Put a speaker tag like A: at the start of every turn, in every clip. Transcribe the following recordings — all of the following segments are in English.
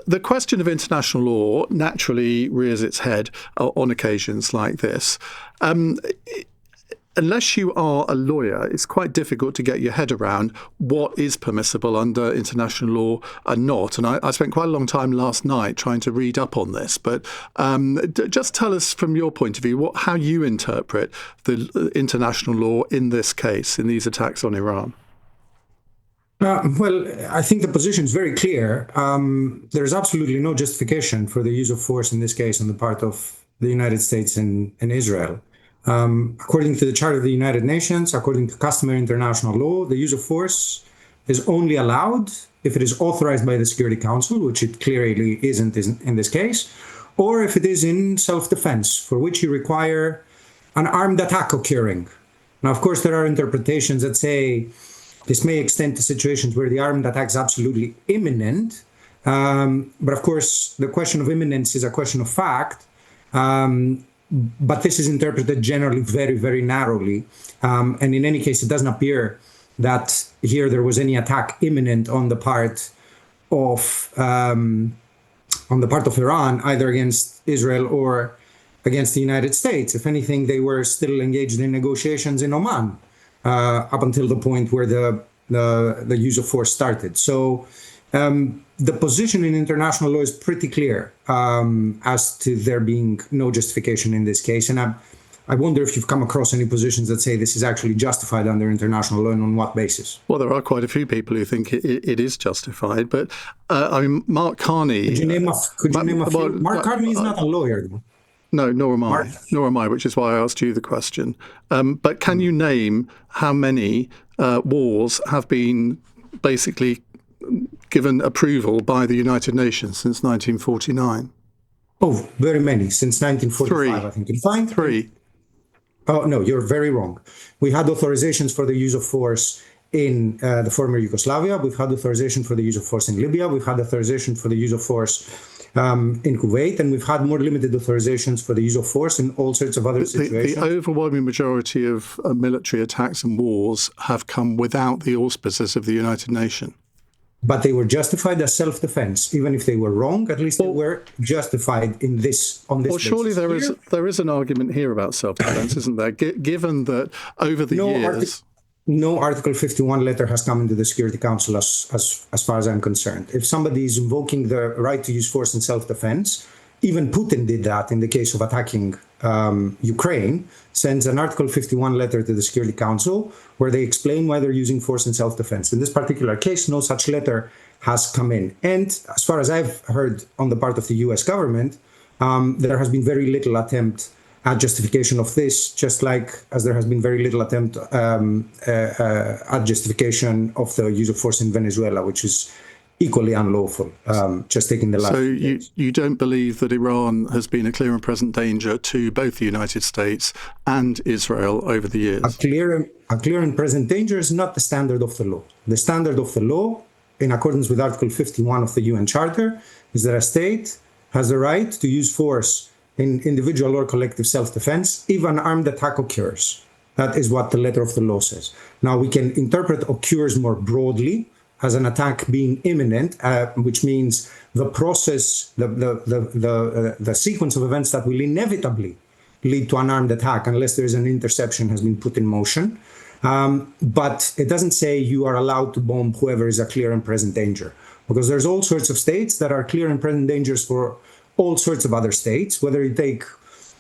A: the question of international law naturally rears its head on occasions like this. Unless you are a lawyer, it's quite difficult to get your head around what is permissible under international law and not. And I spent quite a long time last night trying to read up on this. But just tell us from your point of view how you interpret the international law in this case, in these attacks on Iran.
B: Well, I think the position is very clear. There's absolutely no justification for the use of force in this case on the part of the United States and Israel. According to the Charter of the United Nations, according to customary international law, the use of force is only allowed if it is authorized by the Security Council, which it clearly isn't in this case, or if it is in self-defense, for which you require an armed attack occurring. Now, of course, there are interpretations that say this may extend to situations where the armed attack is absolutely imminent. But of course, the question of imminence is a question of fact. But this is interpreted generally very, very narrowly. And in any case, it doesn't appear that here there was any attack imminent on the part of Iran, either against Israel or against the United States. If anything, they were still engaged in negotiations in Oman up until the point where the use of force started. So the position in international law is pretty clear as to there being no justification in this case. And I wonder if you've come across any positions that say this is actually justified under international law and on what basis.
A: Well, there are quite a few people who think it is justified. But I mean, Mark Carney.
B: Could you name a few? Mark Carney is not a lawyer, though.
A: No, nor am I. Nor am I, which is why I asked you the question. But can you name how many wars have been basically given approval by the United Nations since 1949?
B: Oh, very many. Since 1945, I think. You find
A: three.
B: Oh, no, you're very wrong. We had authorizations for the use of force in the former Yugoslavia. We've had authorization for the use of force in Libya. We've had authorization for the use of force in Kuwait, and we've had more limited authorizations for the use of force in all sorts of other situations.
A: The overwhelming majority of military attacks and wars have come without the auspices of the United Nations.
B: But they were justified as self-defense, even if they were wrong. At least they were justified on this. Well,
A: surely there is an argument here about self-defense, isn't there? Given that over the years.
B: No Article 51 letter has come into the Security Council as far as I'm concerned. If somebody is invoking the right to use force in self-defense, even Putin did that in the case of attacking Ukraine, sends an Article 51 letter to the Security Council where they explain why they're using force in self-defense. In this particular case, no such letter has come in. And as far as I've heard on the part of the US government, there has been very little attempt at justification of this, just like as there has been very little attempt at justification of the use of force in Venezuela, which is equally unlawful, just taking the last.
A: So you don't believe that Iran has been a clear and present danger to both the United States and Israel over the years?
B: A clear and present danger is not the standard of the law. The standard of the law, in accordance with Article 51 of the UN Charter, is that a state has the right to use force in individual or collective self-defense if an armed attack occurs. That is what the letter of the law says. Now, we can interpret occurs more broadly as an attack being imminent, which means the process, the sequence of events that will inevitably lead to an armed attack unless there is an interception has been put in motion. But it doesn't say you are allowed to bomb whoever is a clear and present danger, because there's all sorts of states that are clear and present dangers for all sorts of other states, whether you take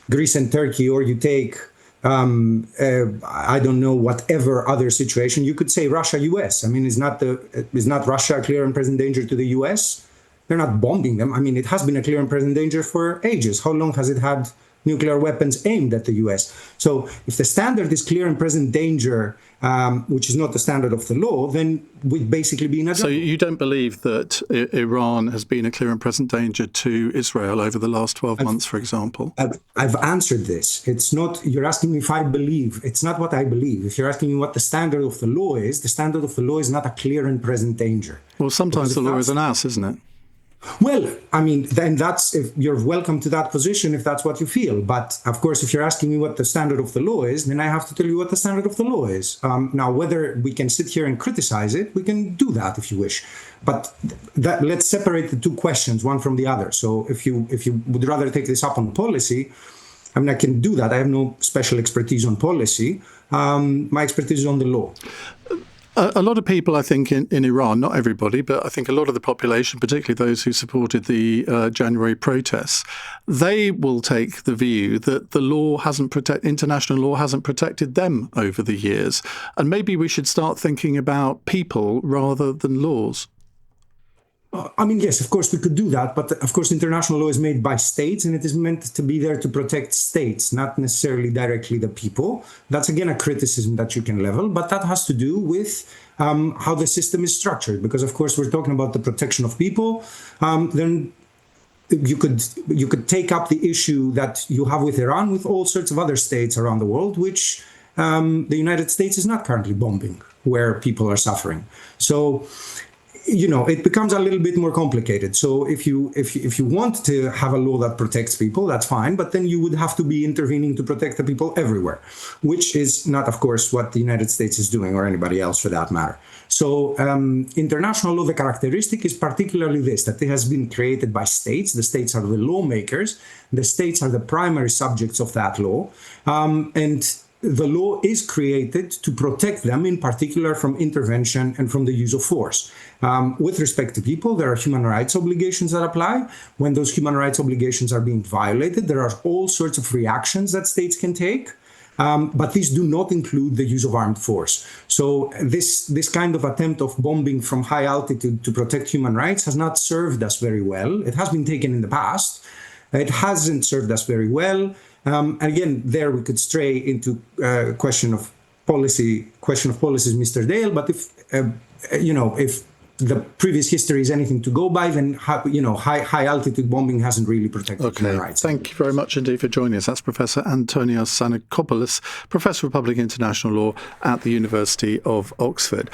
B: Greece and Turkey or you take, I don't know, whatever other situation. You could say Russia, US. I mean, is not Russia a clear and present danger to the US? They're not bombing them. I mean, it has been a clear and present danger for ages. How long has it had nuclear weapons aimed at the US? So if the standard is clear and present danger, which is not the standard of the law, then we'd basically be in a...
A: So you don't believe that Iran has been a clear and present danger to Israel over the last 12 months, for example?
B: I've answered this. It's not, you're asking me if I believe. It's not what I believe. If you're asking me what the standard of the law is, the standard of the law is not a clear and present danger.
A: Well, sometimes the law is an ass, isn't it?
B: Well, I mean, then that's if you're welcome to that position if that's what you feel. But of course, if you're asking me what the standard of the law is, then I have to tell you what the standard of the law is. Now, whether we can sit here and criticize it, we can do that if you wish. But let's separate the two questions, one from the other. So if you would rather take this up on policy, I mean, I can do that. I have no special expertise on policy. My expertise is on the law.
A: A lot of people, I think, in Iran, not everybody, but I think a lot of the population, particularly those who supported the January protests, they will take the view that the law international law hasn't protected them over the years. And maybe we should start thinking about people rather than laws.
B: I mean, yes, of course we could do that, but of course international law is made by states and it is meant to be there to protect states, not necessarily directly the people. That's again a criticism that you can level, but that has to do with how the system is structured, because of course we're talking about the protection of people. Then you could take up the issue that you have with Iran with all sorts of other states around the world, which the United States is not currently bombing, where people are suffering. So it becomes a little bit more complicated. So if you want to have a law that protects people, that's fine, but then you would have to be intervening to protect the people everywhere, which is not, of course, what the United States is doing, or anybody else for that matter. So international law, the characteristic is particularly this, that it has been created by states. The states are the lawmakers. The states are the primary subjects of that law. And the law is created to protect them, in particular from intervention and from the use of force. With respect to people, there are human rights obligations that apply. When those human rights obligations are being violated, there are all sorts of reactions that states can take. But these do not include the use of armed force. So this kind of attempt of bombing from high altitude to protect human rights has not served us very well. It has been taken in the past. It hasn't served us very well. And again, there we could stray into question of policies, Mr. Dale. But if the previous history is anything to go by, then high altitude bombing hasn't really protected human rights.
A: Thank you very much indeed for joining us. That's Professor Antonios Sannikopoulos, Professor of Public International Law at the University of Oxford.